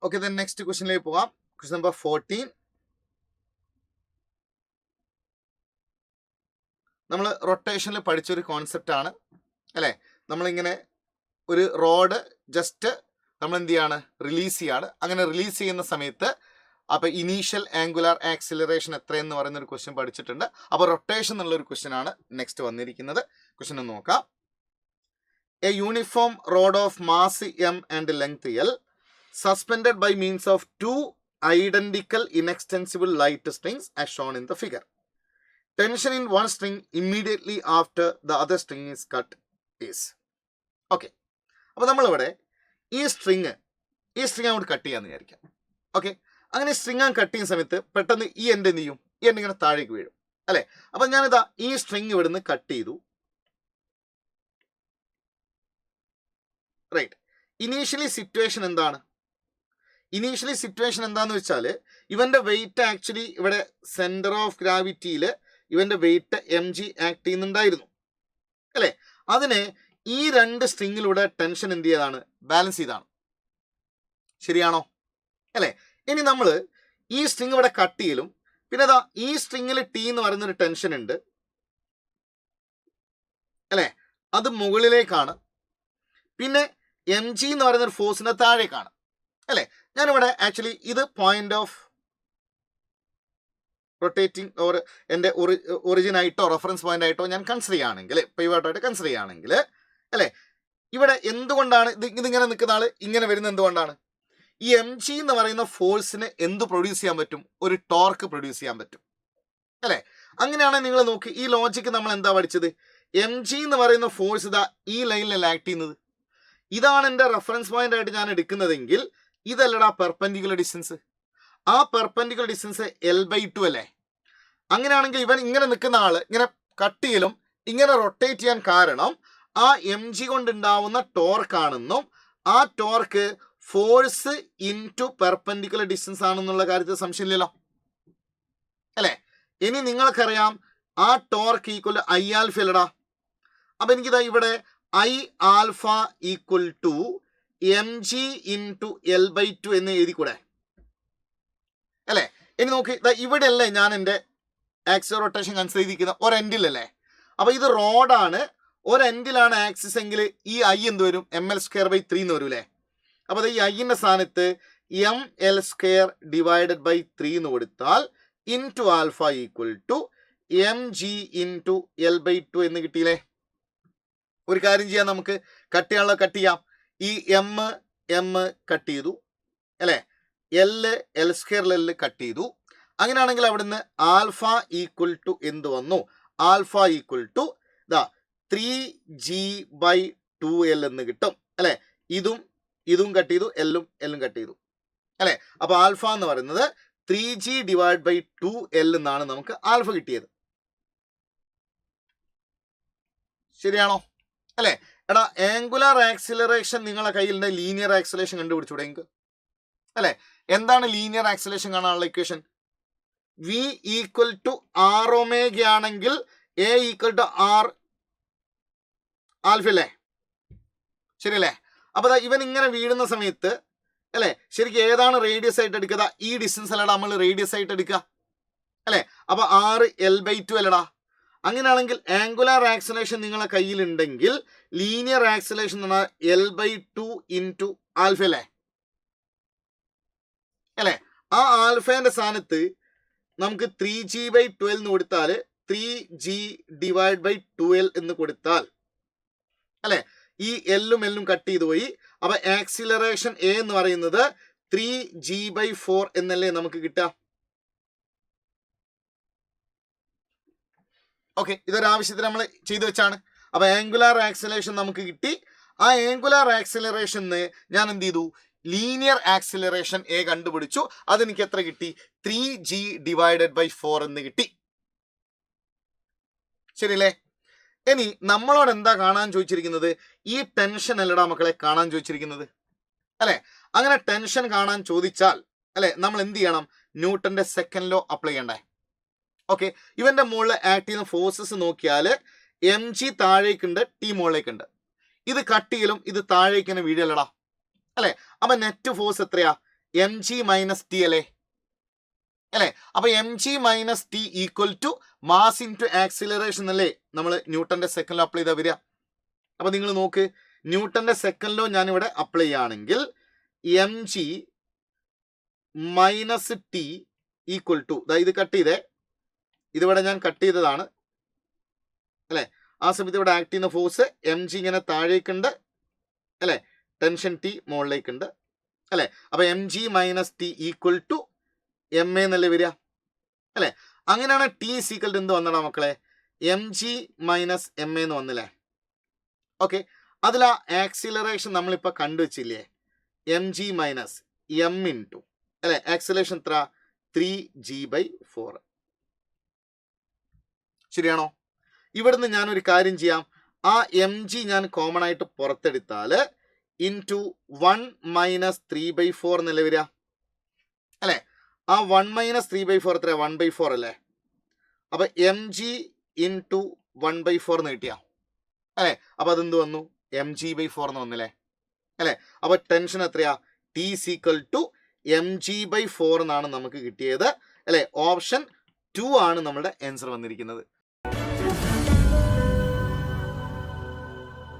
Okay, then next ക്വസ്റ്റ്യനിലേക്ക് പോകാം. Question number 14. നമ്മൾ റൊട്ടേഷനിൽ പഠിച്ചൊരു കോൺസെപ്റ്റ് ആണ് അല്ലേ. നമ്മളിങ്ങനെ ഒരു റോഡ് ജസ്റ്റ് നമ്മൾ എന്ത് ചെയ്യാണ്, റിലീസ് ചെയ്യാണ്. അങ്ങനെ റിലീസ് ചെയ്യുന്ന സമയത്ത് അപ്പോൾ ഇനീഷ്യൽ ആംഗുലാർ ആക്സിലറേഷൻ എത്രയെന്ന് പറയുന്ന ഒരു ക്വസ്റ്റ്യൻ പഠിച്ചിട്ടുണ്ട്. അപ്പോൾ റൊട്ടേഷൻ എന്നുള്ള ഒരു ക്വസ്റ്റ്യൻ ആണ് നെക്സ്റ്റ് വന്നിരിക്കുന്നത്. ക്വസ്റ്റ്യൻ ഒന്ന് നോക്കാം. A uniform road of mass m and length l suspended by means of two identical inextensible light strings as shown in the figure. Tension in one string immediately after the other string is cut is. Okay, അപ്പോൾ നമ്മളിവിടെ ഈ string അങ്ങോട്ട് cut ചെയ്യാമെന്ന് വിചാരിക്കാം. Okay, അങ്ങനെ string cut ചെയ്യുന്ന സമയത്ത് പെട്ടെന്ന് ഈ എൻഡ് എന്ത് ചെയ്യും, ഈ എൻഡ് ഇങ്ങനെ താഴേക്ക് വീഴും അല്ലേ. അപ്പം ഞാനിതാ ഈ സ്ട്രിങ് ഇവിടുന്ന് കട്ട് ചെയ്തു. റൈറ്റ്. ഇനീഷ്യലി സിറ്റുവേഷൻ എന്താണ്? ഇനീഷ്യലി സിറ്റുവേഷൻ എന്താണെന്ന് വെച്ചാൽ ഇവൻ്റെ വെയിറ്റ് ആക്ച്വലി ഇവിടെ സെൻറ്റർ ഓഫ് ഗ്രാവിറ്റിയിൽ ഇവൻ്റെ വെയിറ്റ് mg ആക്ട് ചെയ്യുന്നുണ്ടായിരുന്നു അല്ലേ. അതിനെ ഈ രണ്ട് സ്ട്രിങ്ങിലൂടെ ടെൻഷൻ എന്ത് ചെയ്തതാണ്, ബാലൻസ് ചെയ്താണ്. ശരിയാണോ അല്ലേ. ഇനി നമ്മൾ ഈ സ്ട്രിങ് ഇവിടെ കട്ട് ചെയ്യലും പിന്നെ അതാ ഈ സ്ട്രിങ്ങിൽ ടി എന്ന് പറയുന്നൊരു ടെൻഷൻ ഉണ്ട് അല്ലേ, അത് മുകളിലേക്കാണ്. പിന്നെ mg എന്ന് പറയുന്നൊരു ഫോഴ്സിൻ്റെ താഴേക്കാണ് അല്ലേ. ഞാനിവിടെ ആക്ച്വലി ഇത് പോയിന്റ് ഓഫ് റൊട്ടേറ്റിംഗ് ഓർ എൻ്റെ ഒറിജിൻ ആയിട്ടോ റെഫറൻസ് പോയിന്റ് ആയിട്ടോ ഞാൻ കൺസിഡർ ചെയ്യുകയാണെങ്കിൽ, പൈവോട്ടായിട്ട് കൺസിഡർ ചെയ്യുകയാണെങ്കിൽ അല്ലേ, ഇവിടെ എന്തുകൊണ്ടാണ് ഇതിങ്ങനെ നിൽക്കുന്ന ആൾ ഇങ്ങനെ വരുന്നത്? എന്തുകൊണ്ടാണ്? ഈ mg എന്ന് പറയുന്ന ഫോഴ്സിന് എന്ത് പ്രൊഡ്യൂസ് ചെയ്യാൻ പറ്റും? ഒരു ടോർക്ക് പ്രൊഡ്യൂസ് ചെയ്യാൻ പറ്റും അല്ലേ. അങ്ങനെയാണെങ്കിൽ നിങ്ങൾ നോക്കി, ഈ ലോജിക്ക് നമ്മൾ എന്താ പഠിച്ചത്? mg എന്ന് പറയുന്ന ഫോഴ്സ് ഇതാ ഈ ലൈനിലല്ല ആക്ട് ചെയ്യുന്നത്. ഇതാണ് എൻ്റെ റെഫറൻസ് പോയിന്റ് ആയിട്ട് ഞാൻ എടുക്കുന്നതെങ്കിൽ ഇതല്ലടാ പെർപെൻഡിക്കുലർ ഡിസ്റ്റൻസ്. ആ പെർപെൻഡിക്കുലർ ഡിസ്റ്റൻസ് l/2 അല്ലേ. അങ്ങനെയാണെങ്കിൽ ഇവൻ ഇങ്ങനെ നിൽക്കുന്ന ആൾ ഇങ്ങനെ കട്ട് ചെയ്യലും ഇങ്ങനെ റൊട്ടേറ്റ് ചെയ്യാൻ കാരണം ആ mg കൊണ്ടുണ്ടാവുന്ന ടോർക്കാണെന്നും ആ torque force into perpendicular distance ആണെന്നുള്ള കാര്യത്തിൽ സംശയമില്ലല്ലോ അല്ലേ. ഇനി നിങ്ങൾക്കറിയാം ആ ടോർക്ക് ഈക്വൽ ഐ ആൽഫ അല്ലടാ. അപ്പം എനിക്കിതാ ഇവിടെ I alpha equal to mg into l/2 എന്ന് എഴുതിക്കൂടെ അല്ലേ. ഇനി നോക്കി, ഇവിടെ അല്ലേ ഞാൻ എൻ്റെ ആക്സിസ് റൊട്ടേഷൻ കൺസിഡർ ചെയ്തിരിക്കുന്ന ഒരെൻഡിലല്ലേ. അപ്പോൾ ഇത് റോഡാണ്, ഒരെൻഡിലാണ് ആക്സിസ് എങ്കിൽ ഈ ഐ എന്ത് വരും, ml²/3 എന്ന് വരും അല്ലേ. അപ്പോൾ ഈ ഐൻ്റെ സ്ഥാനത്ത് ml²/3 എന്ന് കൊടുത്താൽ into alpha equal to mg into l/2 എന്ന് കിട്ടിയില്ലേ. ഒരു കാര്യം ചെയ്യാം, നമുക്ക് കട്ട് ചെയ്യാനുള്ള കട്ട് ചെയ്യാം. ഈ m കട്ട് ചെയ്തു അല്ലേ, l² കട്ട് ചെയ്തു. അങ്ങനെയാണെങ്കിൽ അവിടുന്ന് ആൽഫ ഈക്വൽ ടു എന്ത് വന്നു? ആൽഫ ഈക്വൽ ടു ഇതാ 3g/2l എന്ന് കിട്ടും അല്ലേ. ഇതും കട്ട് ചെയ്തു, എല്ലും കട്ട് ചെയ്തു അല്ലേ. അപ്പോൾ ആൽഫ എന്ന് പറയുന്നത് 3g/2l എന്നാണ് നമുക്ക് ആൽഫ കിട്ടിയത്. ശരിയാണോ അല്ലേ. എടാ, ആംഗുലാർ ആക്സിലറേഷൻ നിങ്ങളെ കയ്യിലുണ്ട്, ലീനിയർ ആക്സിലറേഷൻ കണ്ടുപിടിച്ചൂടെ നിങ്ങൾക്ക് അല്ലേ. എന്താണ് ലീനിയർ ആക്സിലറേഷൻ കാണാനുള്ള equation? v equal to r omega ആണെങ്കിൽ a equal to r alpha അല്ലേ. ശരിയല്ലേ. അപ്പോൾ ഇവൻ ഇങ്ങനെ വീഴുന്ന സമയത്ത് അല്ലേ, ശരിക്കും ഏതാണ് റേഡിയസ് ആയിട്ട് എടുക്കുക? ഈ ഡിസ്റ്റൻസ് അല്ലടാ നമ്മൾ റേഡിയസ് ആയിട്ട് എടുക്കുക അല്ലേ. അപ്പോൾ r l/2 അല്ലടാ. അങ്ങനെയാണെങ്കിൽ ആംഗുലാർ ആക്സിലറേഷൻ നിങ്ങളെ കയ്യിലുണ്ടെങ്കിൽ ലീനിയർ ആക്സിലറേഷൻ എന്ന് പറഞ്ഞാൽ l/2 ഇൻറ്റു ആൽഫ അല്ലേ അല്ലേ. ആ ആൽഫേൻ്റെ സ്ഥാനത്ത് നമുക്ക് 3g/12 എന്ന് കൊടുത്താൽ 3g/2l എന്ന് കൊടുത്താൽ അല്ലേ, ഈ എല്ലും കട്ട് ചെയ്തു പോയി. അപ്പോൾ ആക്സിലറേഷൻ എ എന്ന് പറയുന്നത് 3g/4 എന്നല്ലേ നമുക്ക് കിട്ടുക. ഓക്കെ, ഇതൊരാവശ്യത്തിന് നമ്മൾ ചെയ്തു വെച്ചാണ്. അപ്പോൾ ആംഗുലാർ ആക്സിലറേഷൻ നമുക്ക് കിട്ടി. ആ ആംഗുലാർ ആക്സിലറേഷന് ഞാൻ എന്ത് ചെയ്തു, ലീനിയർ ആക്സിലറേഷൻ എ കണ്ടുപിടിച്ചു. അതെനിക്ക് എത്ര കിട്ടി? 3g/4 എന്ന് കിട്ടി. ശരിയല്ലേ. ഇനി നമ്മളോട് എന്താ കാണാൻ ചോദിച്ചിരിക്കുന്നത്? ഈ ടെൻഷൻ അല്ലടാ മക്കളെ കാണാൻ ചോദിച്ചിരിക്കുന്നത് അല്ലേ. അങ്ങനെ ടെൻഷൻ കാണാൻ ചോദിച്ചാൽ അല്ലേ നമ്മൾ എന്ത് ചെയ്യണം? ന്യൂട്ടന്റെ സെക്കൻഡ് ലോ അപ്ലൈ ചെയ്യണ്ടേ. ഓക്കെ, ഇവന്റെ മുകളിൽ ആക്ട് ചെയ്യുന്ന ഫോഴ്സസ് നോക്കിയാൽ mg താഴേക്കുണ്ട്, ടി മുകളിലേക്കുണ്ട്. ഇത് കട്ട് ചെയ്യലും ഇത് താഴേക്ക് തന്നെ വീഴലടാ അല്ലേ. അപ്പം നെറ്റ് ഫോഴ്സ് എത്രയാ? എം ജി മൈനസ് ടി അല്ലേ, അല്ലേ? അപ്പൊ m g minus t equal to mass into acceleration അല്ലേ നമ്മൾ ന്യൂട്ടന്റെ സെക്കൻഡ് ലോ അപ്ലൈ ചെയ്താൽ വരിക. അപ്പൊ നിങ്ങൾ നോക്ക്, ന്യൂട്ടന്റെ സെക്കൻഡ് ലോ ഞാൻ ഇവിടെ അപ്ലൈ ചെയ്യുകയാണെങ്കിൽ m g minus t equal to, ഇത് കട്ട് ചെയ്തേ, ഇതിവിടെ ഞാൻ കട്ട് ചെയ്തതാണ് അല്ലേ. ആ സമയത്ത് ഇവിടെ ആക്ട് ചെയ്യുന്ന ഫോഴ്സ് എം ജി ഇങ്ങനെ താഴേക്കുണ്ട് അല്ലേ, ടെൻഷൻ ടി മുകളിലേക്കുണ്ട് അല്ലേ. അപ്പൊ m g minus t equal to m a എന്നല്ലേ വരിക അല്ലേ. അങ്ങനെയാണ് ടി സീക്വൽ ടു എന്ത് വന്നടാ മക്കളെ, m g minus m a എന്ന് വന്നില്ലേ. ഓക്കെ, അതിൽ ആ ആക്സിലറേഷൻ നമ്മളിപ്പോൾ കണ്ടുവച്ചില്ലേ, m g minus m into അല്ലേ, ആക്സിലറേഷൻ എത്ര, 3g/4. ശരിയാണോ? ഇവിടുന്ന് ഞാനൊരു കാര്യം ചെയ്യാം, ആ എം ജി ഞാൻ കോമൺ ആയിട്ട് പുറത്തെടുത്താൽ ഇൻറ്റു 1 മൈനസ് 3/4 എന്നല്ലേ വരിക അല്ലേ. ആ 1 മൈനസ് 3/4 എത്ര, 1/4 അല്ലേ. അപ്പൊ എം ജി ഇൻറ്റു 1/4 എന്ന് കിട്ടിയ അല്ലേ. അപ്പൊ അതെന്ത് വന്നു, എം g/4 എന്ന് വന്നില്ലേ അല്ലേ. അപ്പൊ ടെൻഷൻ എത്രയാ, T equal to M g/4 എന്നാണ് നമുക്ക് കിട്ടിയത് അല്ലേ. ഓപ്ഷൻ 2 ആണ് നമ്മുടെ ആൻസർ വന്നിരിക്കുന്നത്.